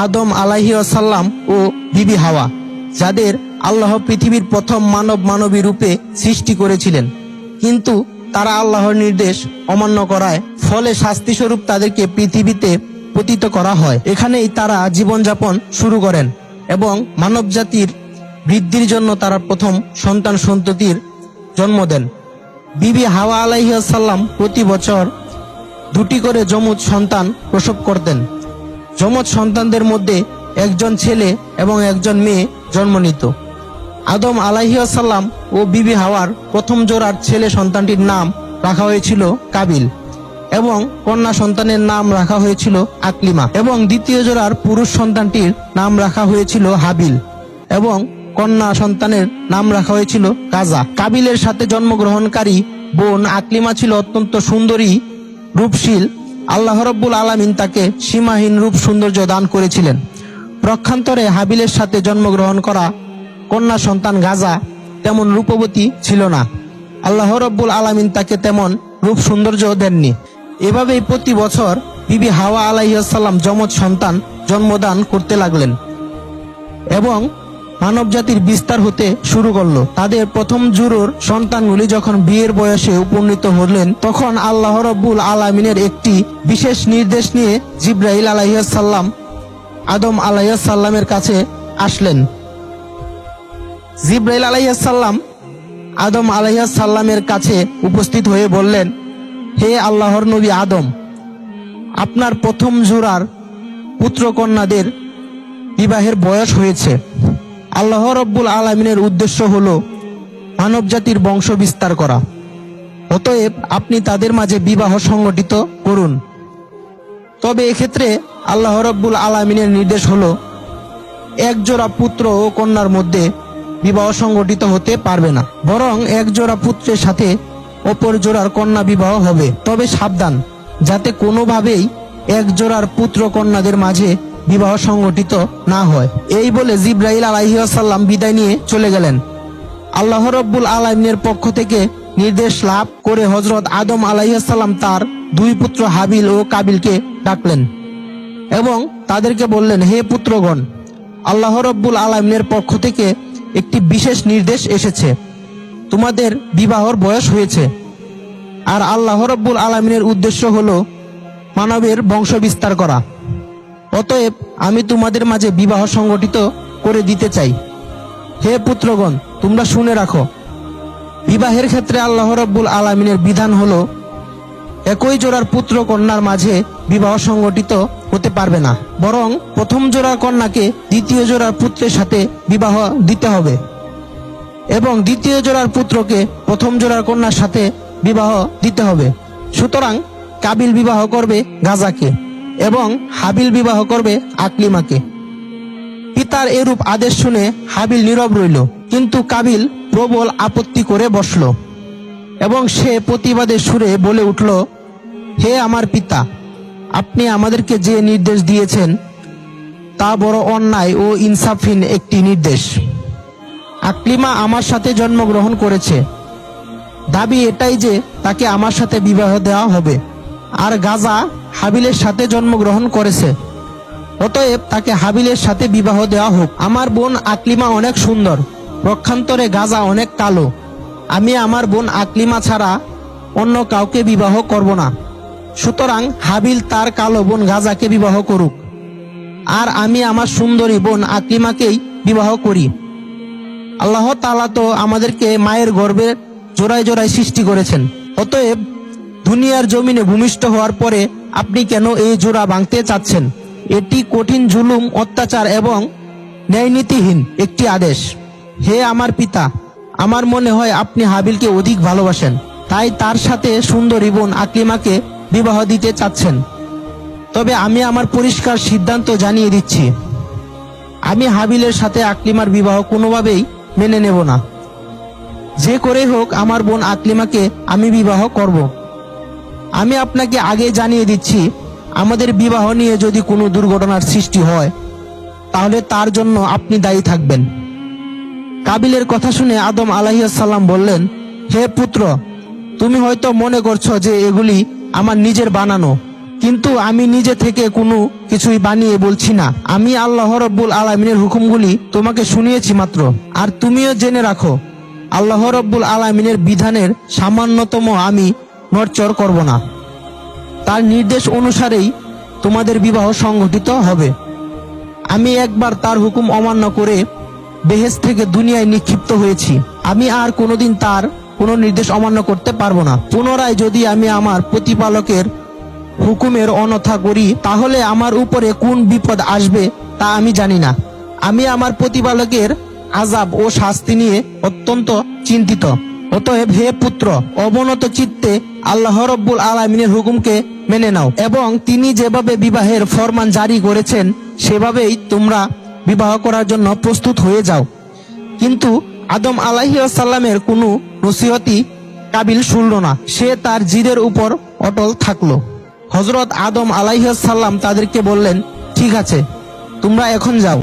আদম আলাইহিসসালাম ও বিবি হাওয়া, যাদের আল্লাহ পৃথিবীর প্রথম মানবী রূপে সৃষ্টি করেছিলেন, কিন্তু তারা আল্লাহর নির্দেশ অমান্য করায় ফলে শাস্তিস্বরূপ তাদেরকে পৃথিবীতে পতিত করা হয়। এখানেই তারা জীবনযাপন শুরু করেন এবং মানব জাতির বৃদ্ধির জন্য তারা প্রথম সন্ততির জন্ম দেন। বিবি হাওয়া আলাইহিসসালাম প্রতি বছর 2টি করে যমজ সন্তান প্রসব করতেন। যমজ সন্তানদের মধ্যে একজন ছেলে এবং একজন মেয়ে জন্ম নিত। আদম আলাইহিসসালাম ও বিবি হাওয়ার প্রথম জোড়ার ছেলে সন্তানটির নাম রাখা হয়েছিল কাবিল এবং কন্যা সন্তানের নাম রাখা হয়েছিল আকলিমা, এবং দ্বিতীয় জোড়ার পুরুষ সন্তানটির নাম রাখা হয়েছিল হাবিল এবং কন্যা সন্তানের নাম রাখা হয়েছিল গাজা। কাবিলের সাথে জন্মগ্রহণকারী বোন আকলিমা ছিল অত্যন্ত সুন্দরী, রূপশীল। আল্লাহ রাব্বুল আলামিন তাকে সীমাহীন রূপ সৌন্দর্য দান করেছিলেন। পক্ষান্তরে হাবিলের সাথে জন্মগ্রহণ করা কন্যা সন্তান গাজা তেমন রূপবতী ছিল না। আল্লাহ রাব্বুল আলামিন তাকে তেমন রূপ সৌন্দর্য দেননি। এভাবেই প্রতি বছর বিবি হাওয়া আলাইহিসসালাম যমজ সন্তান জন্মদান করতে লাগলেন এবং মানব জাতির বিস্তার হতে শুরু করলো। তাদের প্রথম জোড়ার সন্তানগুলি যখন বিয়ের বয়সে উপনীত হলেন, তখন আল্লাহ রাব্বুল আলামিনের একটি বিশেষ নির্দেশ নিয়ে জিবরাইল আলাইহিসসালাম আদম আলাইহিসসালামের কাছে আসলেন। জিবরাইল আলাইহিসসালাম আদম আলাইহিসসালামের কাছে উপস্থিত হয়ে বললেন, হে আল্লাহর নবী আদম, আপনার প্রথম জোড়ার পুত্র কন্যাদের বিবাহের বয়স হয়েছে। আল্লাহ রাব্বুল আলামিনের উদ্দেশ্য হলো মানব জাতির বংশ বিস্তার করা। অতএব আপনি তাদের মাঝে বিবাহ সংগঠিত করুন। তবে এক্ষেত্রে আল্লাহ রাব্বুল আলামিনের নির্দেশ হলো এক জোড়া পুত্র ও কন্যার মধ্যে বিবাহ সংগঠিত হতে পারবে না, বরং এক জোড়া পুত্রের সাথে অপর জোড়ার কন্যা বিবাহ হবে। তবে সাবধান, যাতে কোনোভাবেই এক জোড়ার পুত্র কন্যাদের মাঝে বিবাহ সংগঠিত না হয়। এই বলে জিবরাইল আলাইহিসসালাম বিদায় নিয়ে চলে গেলেন। আল্লাহ রাব্বুল আলামিনের পক্ষ থেকে নির্দেশ লাভ করে হযরত আদম আলাইহিসসালাম তার 2 পুত্র হাবিল ও কাবিলকে ডাকলেন এবং তাদেরকে বললেন, হে পুত্রগণ, আল্লাহ রাব্বুল আলামিনের পক্ষ থেকে একটি বিশেষ নির্দেশ এসেছে। তোমাদের বিবাহর বয়স হয়েছে, আর আল্লাহ রাব্বুল আলামিনের উদ্দেশ্য হলো মানবের বংশ বিস্তার করা। অতএব আমি তোমাদের মাঝে বিবাহ সংগঠিত করে দিতে চাই। হে পুত্রগণ, তোমরা শুনে রাখো, বিবাহের ক্ষেত্রে আল্লাহ রাব্বুল আলামিনের বিধান হলো একই জোড়ার পুত্র কন্যার মাঝে বিবাহ সংগঠিত হতে পারবে না, বরং প্রথম জোড়ার কন্যাকে দ্বিতীয় জোড়ার পুত্রের সাথে বিবাহ দিতে হবে এবং দ্বিতীয় জোড়ার পুত্রকে প্রথম জোড়ার কন্যার সাথে বিবাহ দিতে হবে। সুতরাং কাবিল বিবাহ করবে গাজাকে এবং হাবিল বিবাহ করবে আকলিমাকে। পিতার এরূপ আদেশ শুনে হাবিল নীরব রইল, কিন্তু কাবিল প্রবল আপত্তি করে বসল এবং সে প্রতিবাদের সুরে বলে উঠল, হে আমার পিতা, আপনি আমাদেরকে যে নির্দেশ দিয়েছেন তা বড় অন্যায় ও ইনসাফহীন একটি নির্দেশ। আকলিমা আমার সাথে জন্মগ্রহণ করেছে, দাবি এটাই যে তাকে আমার সাথে বিবাহ দেওয়া হবে, আর গাজা হাবিলের সাথে জন্মগ্রহণ করেছে, অতএব তাকে হাবিলের সাথে বিবাহ দেওয়া হোক। আমার বোন আকলিমা অনেক সুন্দর, পক্ষান্তরে গাজা অনেক কালো। আমি আমার বোন আকলিমা ছাড়া অন্য কাউকে বিবাহ করব না। সুতরাং হাবিল তার কালো বোন গাজাকে বিবাহ করুক, আর আমি আমার সুন্দরী বোন আকলিমাকেই বিবাহ করি। আল্লাহ তাআলা তো আমাদেরকে মায়ের গর্ভে জোড়ায় জোড়ায় সৃষ্টি করেছেন, অতএব দুনিয়ার জমিনে ভূমিষ্ঠ হওয়ার পরে আপনি কেন এই জোড়া ভাঙতে চাচ্ছেন? এটি কঠিন জুলুম, অত্যাচার এবং ন্যায়নীতিহীন একটি আদেশ। হে আমার পিতা, আমার মনে হয় আপনি হাবিলকে অধিক ভালোবাসেন, তাই তার সাথে সুন্দরী বোন আকলিমাকে বিবাহ দিতে চাচ্ছেন। তবে আমি আমার পরিষ্কার সিদ্ধান্ত জানিয়ে দিচ্ছি, আমি হাবিলের সাথে আকলিমার বিবাহ কোনোভাবেই মেনে নেব না। যে করে হোক আমার বোন আকলিমাকে আমি বিবাহ করব। আমি আপনাকে আগে জানিয়ে দিচ্ছি, আমাদের বিবাহ নিয়ে যদি কোনো দুর্ঘটনার সৃষ্টি হয় তাহলে তার জন্য আপনি দায়ী থাকবেন। কাবিলের কথা শুনে আদম আলাইহিসসালাম বললেন, হে পুত্র, তুমি হয়তো মনে করছো যে এগুলি আমার নিজের বানানো, কিন্তু আমি নিজে থেকে কোনো কিছুই বানিয়ে বলছি না। আমি আল্লাহ রব্বুল আলামিনের হুকুমগুলি তোমাকে শুনিয়েছি মাত্র। আর তুমিও জেনে রাখো, আল্লাহ রব্বুল আলামিনের বিধানের সামান্যতম আমি নড়চড় করব না। তার নির্দেশ অনুসারেই তোমাদের বিবাহ সংঘটিত হবে। আমি একবার তার হুকুম অমান্য করে বেহেশত থেকে দুনিয়ায় নিক্ষিপ্ত হয়েছি। আমি আর কোনোদিন তার কোনো নির্দেশ অমান্য করতে পারবো না। পুনরায় যদি আমি আমার প্রতিপালকের হুকুমের অনথা করি, তাহলে আমার উপরে কোন বিপদ আসবে তা আমি জানি না। আমি আমার প্রতিপালকের আযাব ও শাস্তি নিয়ে অত্যন্ত চিন্তিত। অতএব হে পুত্র, অবনত চিত্তে আল্লাহ রব্বুল আলামিনের হুকুমকে মেনে নাও এবং তিনি যেভাবে বিবাহের ফরমান জারি করেছেন সেভাবেই তোমরা বিবাহ করার জন্য প্রস্তুত হয়ে যাও। কিন্তু আদম আলাইহিস সালামের কোনো নসিহতই কাবিল শুনল না। সে তার জিদের উপর অটল থাকলো। হযরত আদম আলাইহিস সালাম তাদেরকে বললেন, ঠিক আছে, তোমরা এখন যাও।